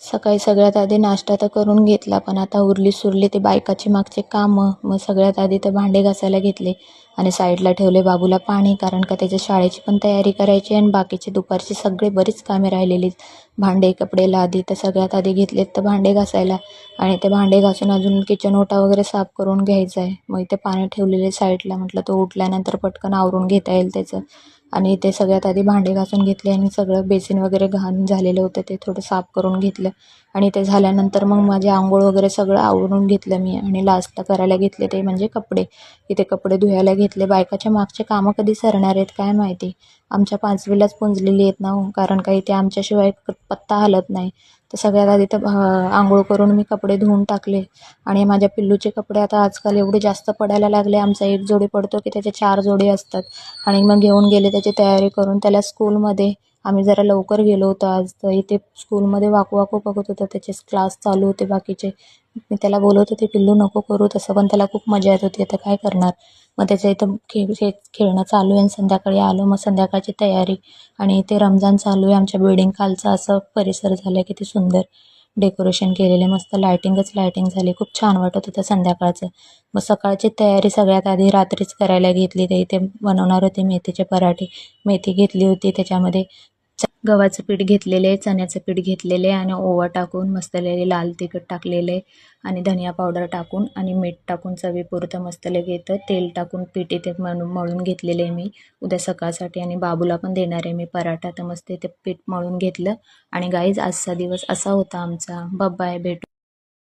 सकाळी सगळ्यात आधी नाश्ता तर करून घेतला, पण आता उरली सुरली ते बायकाची मागचे कामं. मग सगळ्यात आधी तर भांडे घासायला घेतले आणि साईडला ठेवले बाबूला पाणी, कारण का त्याच्या शाळेची पण तयारी करायची आणि बाकीची दुपारची सगळे बरीच कामे राहिलेली, भांडे कपडे लादी. तर सगळ्यात आधी घेतलेत तर भांडे घासायला, आणि ते भांडे घासून अजून किचन ओटा वगैरे साफ करून घ्यायचं आहे. मग इथे पाणी ठेवलेले साईडला, म्हटलं तो उठल्यानंतर पटकन आवरून घेता येईल त्याचं. आणि ते सगळ्यात आधी भांडे घासून घेतले आणि सगळं बेसिन वगैरे घाण झालेलं होतं ते थोडं साफ करून घेतलं. आणि ते झाल्यानंतर मग माझे आंघोळ वगैरे सगळं आवरून घेतलं मी, आणि लास्टला करायला घेतले ते म्हणजे कपडे. इथे कपडे धुवायला घेतले. बायकाच्या मागचे कामं कधी सरणार आहेत काय माहिती. आमच्या पाचवीलाच पुंजलेली आहेत ना हो, कारण काही ते आमच्याशिवाय पत्ता हलत नाही. तर सगळ्यात आधी तर आंघोळ करून मी कपडे धुवून टाकले. आणि माझ्या पिल्लूचे कपडे आता आजकाल एवढे जास्त पडायला लागले, आमचा एक जोडी पडतो की त्याचे 4 जोडी असतात. आणि मग घेऊन गेले त्याची तयारी करून त्याला स्कूलमध्ये. आम्ही जरा लवकर गेलो होतो आज, तर इथे स्कूलमध्ये वाकू वाकू बघत होता, त्याचे क्लास चालू होते बाकीचे. मी त्याला बोलत होते, पिल्लू नको करू तसं, पण त्याला खूप मजा येत होती. आता काय करणार. मग त्याचं इथं खेळणं चालू आहे आणि संध्याकाळी आलो, मग संध्याकाळची तयारी. आणि इथे रमजान चालू आहे आमच्या बिल्डिंग खालचा, असं परिसर झाला आहे किती सुंदर डेकोरेशन केलेले, मस्त लायटिंगच लायटिंग झाली, खूप छान वाटत होतं संध्याकाळचं. मग सकाळची तयारी सगळ्यात आधी रात्रीच करायला घेतली. ते इथे बनवणार होते मेथीचे पराठे. मेथी घेतली होती, त्याच्यामध्ये गव्हाचं पीठ घेतलेले, चण्याचं पीठ घेतलेले आणि ओवा टाकून मस्तलेले लाल तिखट टाकलेले आणि धनिया पावडर टाकून आणि मीठ टाकून चवीपुरतं मस्तले तर तेल टाकून पीठ इथे मळून घेतलेले मी उद्या सकाळसाठी, आणि बाबूला पण देणार आहे मी पराठा. तर मस्त इथे पीठ मळून घेतलं. आणि गाईज आजचा दिवस असा होता आमचा. बाय, भेटू.